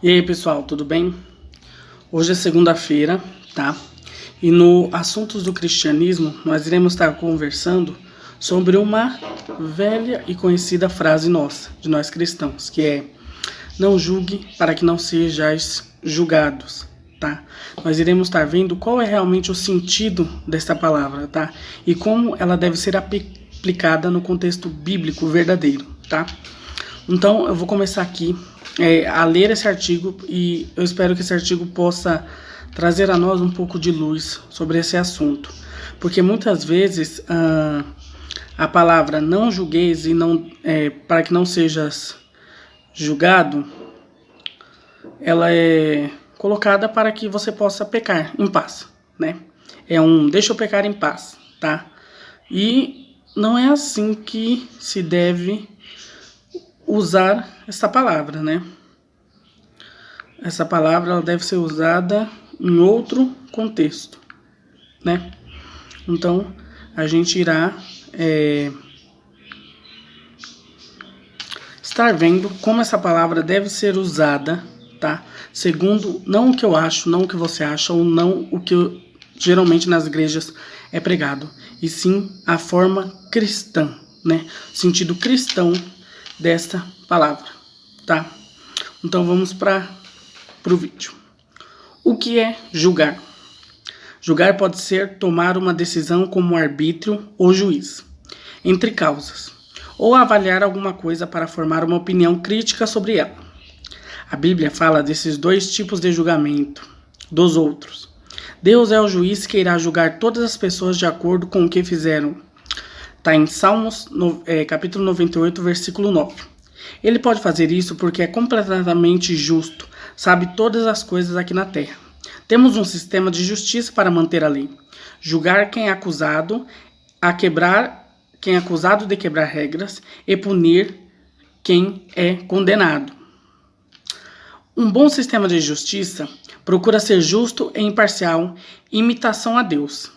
E aí, pessoal, tudo bem? Hoje é segunda-feira, tá? E no Assuntos do Cristianismo, nós iremos estar conversando sobre uma velha e conhecida frase nossa, de nós cristãos, que é: não julgue para que não sejais julgados, tá? Nós iremos estar vendo qual é realmente o sentido desta palavra, tá? E como ela deve ser aplicada no contexto bíblico verdadeiro, tá? Então, eu vou começar aqui a ler esse artigo e eu espero que esse artigo possa trazer a nós um pouco de luz sobre esse assunto. Porque muitas vezes a palavra não julgueis e não, para que não sejas julgado, ela é colocada para que você possa pecar em paz, né? Deixa eu pecar em paz, tá? E não é assim que se deve usar essa palavra, né? Essa palavra ela deve ser usada em outro contexto, né? Então, a gente irá estar vendo como essa palavra deve ser usada, tá? Segundo, não o que eu acho, não o que você acha, ou não o que geralmente nas igrejas é pregado, e sim a forma cristã, né? O sentido cristão desta palavra, tá? Então vamos para o vídeo. O que é julgar? Julgar pode ser tomar uma decisão como arbítrio ou juiz, entre causas, ou avaliar alguma coisa para formar uma opinião crítica sobre ela. A Bíblia fala desses dois tipos de julgamento, dos outros. Deus é o juiz que irá julgar todas as pessoas de acordo com o que fizeram. Está em Salmos, capítulo 98, versículo 9. Ele pode fazer isso porque é completamente justo, sabe todas as coisas aqui na terra. Temos um sistema de justiça para manter a lei. Julgar quem é acusado de quebrar regras e punir quem é condenado. Um bom sistema de justiça procura ser justo e imparcial, em imitação a Deus.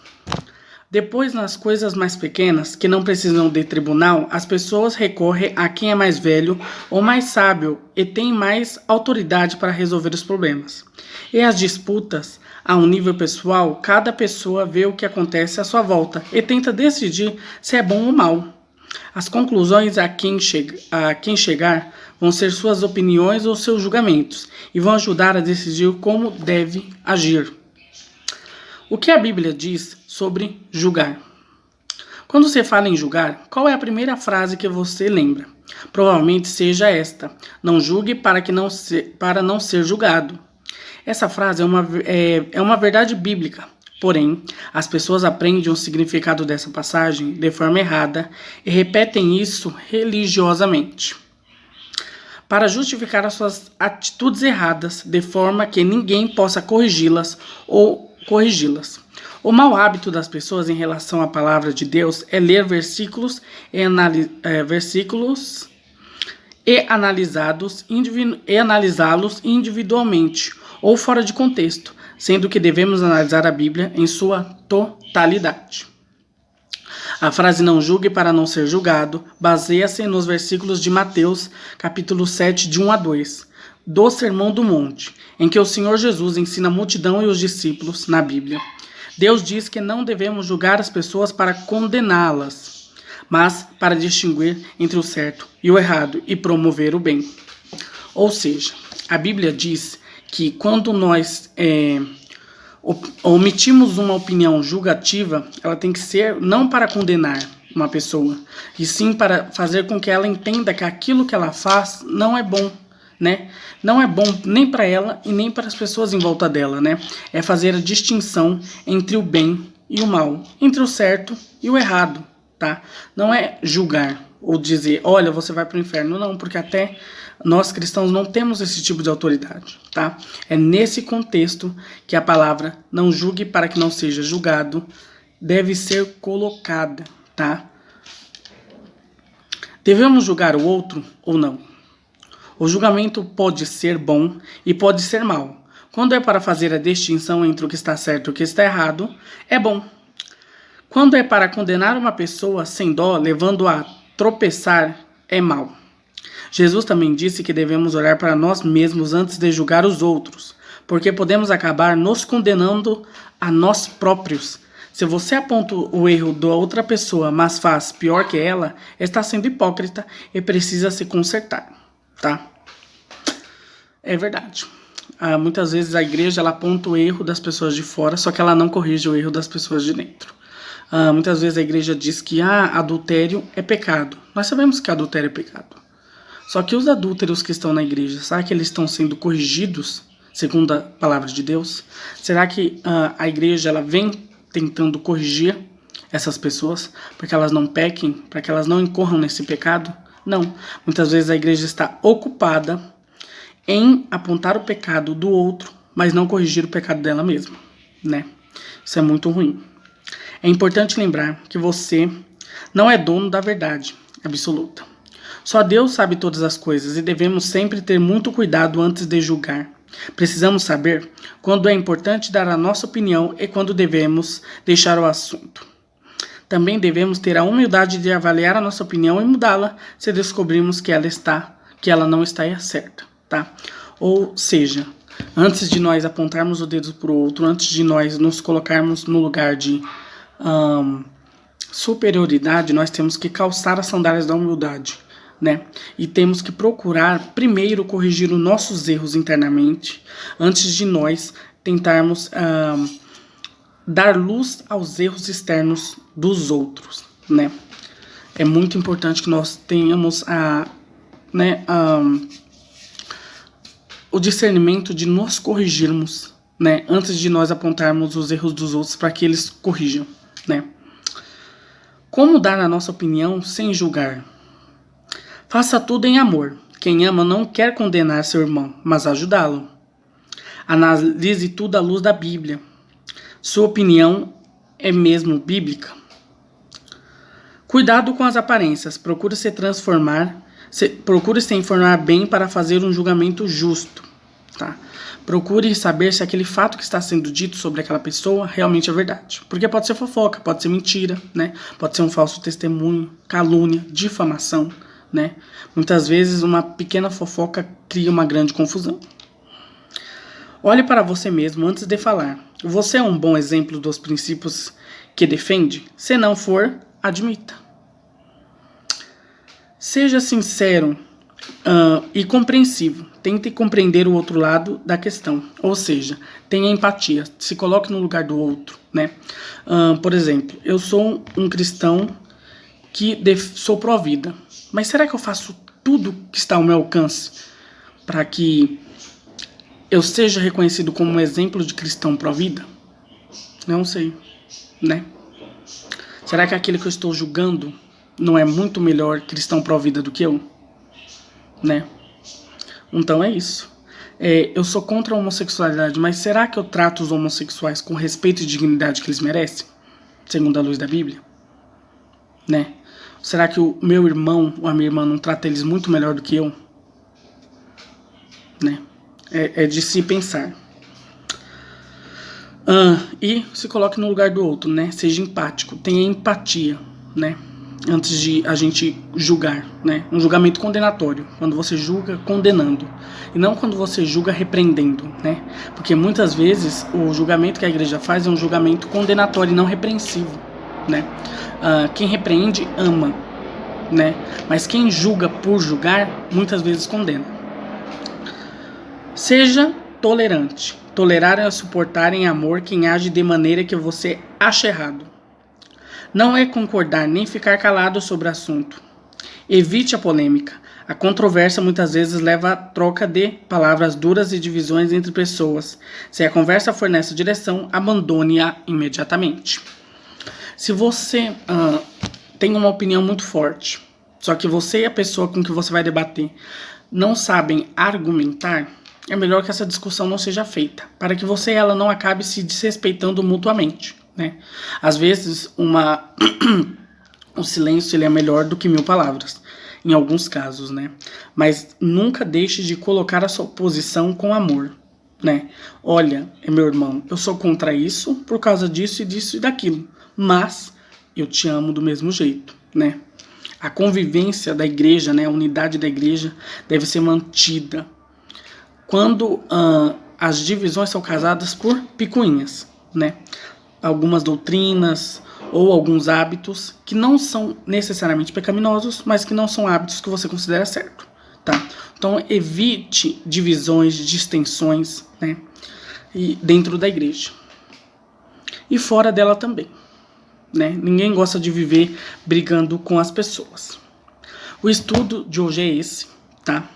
Depois, nas coisas mais pequenas, que não precisam de tribunal, as pessoas recorrem a quem é mais velho ou mais sábio e tem mais autoridade para resolver os problemas. E as disputas, a um nível pessoal, cada pessoa vê o que acontece à sua volta e tenta decidir se é bom ou mal. As conclusões a quem chegar vão ser suas opiniões ou seus julgamentos e vão ajudar a decidir como deve agir. O que a Bíblia diz sobre julgar? Quando você fala em julgar, qual é a primeira frase que você lembra? Provavelmente seja esta: não julgue para não ser julgado. Essa frase é uma verdade bíblica, porém, as pessoas aprendem o significado dessa passagem de forma errada e repetem isso religiosamente, para justificar as suas atitudes erradas, de forma que ninguém possa corrigi-las. O mau hábito das pessoas em relação à palavra de Deus é ler versículos e analisá-los individualmente ou fora de contexto, sendo que devemos analisar a Bíblia em sua totalidade. A frase não julgue para não ser julgado baseia-se nos versículos de Mateus, capítulo 7, de 1 a 2, do Sermão do Monte, em que o Senhor Jesus ensina a multidão e os discípulos na Bíblia. Deus diz que não devemos julgar as pessoas para condená-las, mas para distinguir entre o certo e o errado e promover o bem. Ou seja, a Bíblia diz que quando nós omitimos uma opinião julgativa, ela tem que ser não para condenar uma pessoa, e sim para fazer com que ela entenda que aquilo que ela faz não é bom, né? Não é bom nem para ela e nem para as pessoas em volta dela, né? É fazer a distinção entre o bem e o mal, entre o certo e o errado, tá? Não é julgar ou dizer, olha, você vai para o inferno, não, porque até nós cristãos não temos esse tipo de autoridade, tá? É nesse contexto que a palavra não julgue para que não seja julgado deve ser colocada, tá? Devemos julgar o outro ou não? O julgamento pode ser bom e pode ser mau. Quando é para fazer a distinção entre o que está certo e o que está errado, é bom. Quando é para condenar uma pessoa sem dó, levando-a a tropeçar, é mau. Jesus também disse que devemos olhar para nós mesmos antes de julgar os outros, porque podemos acabar nos condenando a nós próprios. Se você aponta o erro da outra pessoa, mas faz pior que ela, está sendo hipócrita e precisa se consertar, tá? É verdade. Muitas vezes a igreja ela aponta o erro das pessoas de fora, só que ela não corrige o erro das pessoas de dentro. Muitas vezes a igreja diz que adultério é pecado. Nós sabemos que adultério é pecado. Só que os adúlteros que estão na igreja, será que eles estão sendo corrigidos segundo a palavra de Deus? Será que a igreja ela vem tentando corrigir essas pessoas para que elas não pequem, para que elas não incorram nesse pecado? Não. Muitas vezes a igreja está ocupada em apontar o pecado do outro, mas não corrigir o pecado dela mesma, né? Isso é muito ruim. É importante lembrar que você não é dono da verdade absoluta. Só Deus sabe todas as coisas e devemos sempre ter muito cuidado antes de julgar. Precisamos saber quando é importante dar a nossa opinião e quando devemos deixar o assunto. Também devemos ter a humildade de avaliar a nossa opinião e mudá-la se descobrirmos que ela não está certa, tá? Ou seja, antes de nós apontarmos o dedo para o outro, antes de nós nos colocarmos no lugar de superioridade, nós temos que calçar as sandálias da humildade, né? E temos que procurar primeiro corrigir os nossos erros internamente, antes de nós tentarmos dar luz aos erros externos dos outros, né? É muito importante que nós tenhamos o discernimento de nos corrigirmos, né? Antes de nós apontarmos os erros dos outros para que eles corrijam, né? Como dar a nossa opinião sem julgar? Faça tudo em amor. Quem ama não quer condenar seu irmão, mas ajudá-lo. Analise tudo à luz da Bíblia. Sua opinião é mesmo bíblica? Cuidado com as aparências. Procure se informar bem para fazer um julgamento justo, tá? Procure saber se aquele fato que está sendo dito sobre aquela pessoa realmente é verdade. Porque pode ser fofoca, pode ser mentira, né? Pode ser um falso testemunho, calúnia, difamação, né? Muitas vezes uma pequena fofoca cria uma grande confusão. Olhe para você mesmo antes de falar. Você é um bom exemplo dos princípios que defende? Se não for, admita. Seja sincero e compreensivo. Tente compreender o outro lado da questão. Ou seja, tenha empatia. Se coloque no lugar do outro, né? Por exemplo, eu sou um cristão que sou pró-vida. Mas será que eu faço tudo que está ao meu alcance para que eu seja reconhecido como um exemplo de cristão pró-vida? Não sei, né? Será que aquele que eu estou julgando não é muito melhor cristão pró-vida do que eu? Né? Então é isso. Eu sou contra a homossexualidade, mas será que eu trato os homossexuais com respeito e dignidade que eles merecem? Segundo a luz da Bíblia? Né? Será que o meu irmão ou a minha irmã não trata eles muito melhor do que eu? Né? É de se pensar. E se coloque no lugar do outro, né? Seja empático, tenha empatia, né? Antes de a gente julgar, né? Um julgamento condenatório, quando você julga condenando, e não quando você julga repreendendo, né? Porque muitas vezes o julgamento que a igreja faz é um julgamento condenatório e não repreensivo, né? Quem repreende ama, né? Mas quem julga por julgar, muitas vezes condena. Seja tolerante. Tolerar é suportar em amor quem age de maneira que você acha errado. Não é concordar nem ficar calado sobre o assunto. Evite a polêmica. A controvérsia muitas vezes leva à troca de palavras duras e divisões entre pessoas. Se a conversa for nessa direção, abandone-a imediatamente. Se você tem uma opinião muito forte, só que você e a pessoa com que você vai debater não sabem argumentar, é melhor que essa discussão não seja feita, para que você e ela não acabe se desrespeitando mutuamente, né? Às vezes, o silêncio ele é melhor do que 1000 palavras, em alguns casos, né? Mas nunca deixe de colocar a sua posição com amor, né? Olha, meu irmão, eu sou contra isso por causa disso e disso e daquilo, mas eu te amo do mesmo jeito, né? A convivência da igreja, né, a unidade da igreja deve ser mantida. Quando as divisões são causadas por picuinhas, né? Algumas doutrinas ou alguns hábitos que não são necessariamente pecaminosos, mas que não são hábitos que você considera certo, tá? Então evite divisões, distensões, né? E dentro da igreja e fora dela também, né? Ninguém gosta de viver brigando com as pessoas. O estudo de hoje é esse, tá?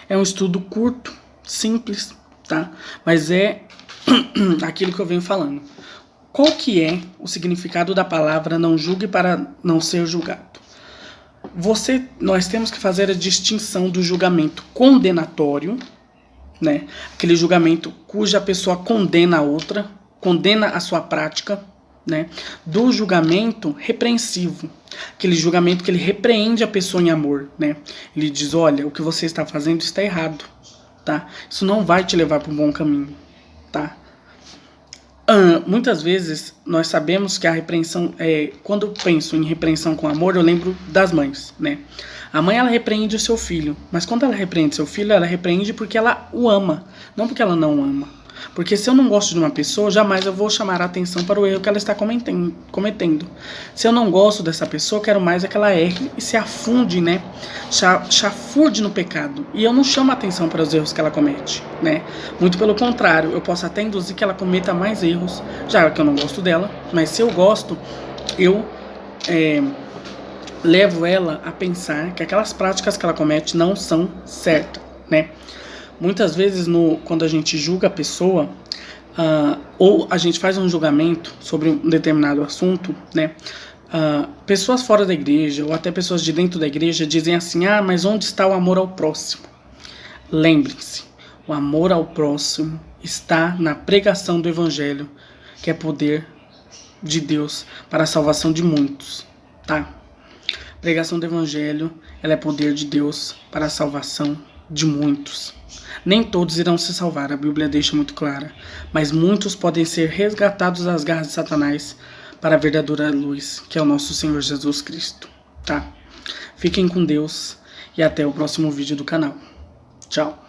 É um estudo curto, simples, tá? Mas é aquilo que eu venho falando. Qual que é o significado da palavra não julgue para não ser julgado? Nós temos que fazer a distinção do julgamento condenatório, né? Aquele julgamento cuja pessoa condena a outra, condena a sua prática, né? Do julgamento repreensivo, aquele julgamento que ele repreende a pessoa em amor, né? Ele diz, olha, o que você está fazendo está errado, tá? Isso não vai te levar para um bom caminho, tá? Muitas vezes nós sabemos que a repreensão, quando eu penso em repreensão com amor, eu lembro das mães, né? A mãe, ela repreende o seu filho, mas quando ela repreende seu filho, ela repreende porque ela o ama, não porque ela não o ama. Porque se eu não gosto de uma pessoa, jamais eu vou chamar a atenção para o erro que ela está cometendo. Se eu não gosto dessa pessoa, eu quero mais é que ela erre e se afunde, né? Chafurde no pecado. E eu não chamo a atenção para os erros que ela comete, né? Muito pelo contrário, eu posso até induzir que ela cometa mais erros, já que eu não gosto dela. Mas se eu gosto, eu levo ela a pensar que aquelas práticas que ela comete não são certas, né? Muitas vezes, quando a gente julga a pessoa, ou a gente faz um julgamento sobre um determinado assunto, né? Pessoas fora da igreja, ou até pessoas de dentro da igreja, dizem assim, mas onde está o amor ao próximo? Lembrem-se, o amor ao próximo está na pregação do evangelho, que é poder de Deus para a salvação de muitos, tá? A pregação do evangelho, ela é poder de Deus para a salvação de muitos. Nem todos irão se salvar, a Bíblia deixa muito clara, mas muitos podem ser resgatados das garras de Satanás para a verdadeira luz, que é o nosso Senhor Jesus Cristo, tá? Fiquem com Deus e até o próximo vídeo do canal. Tchau!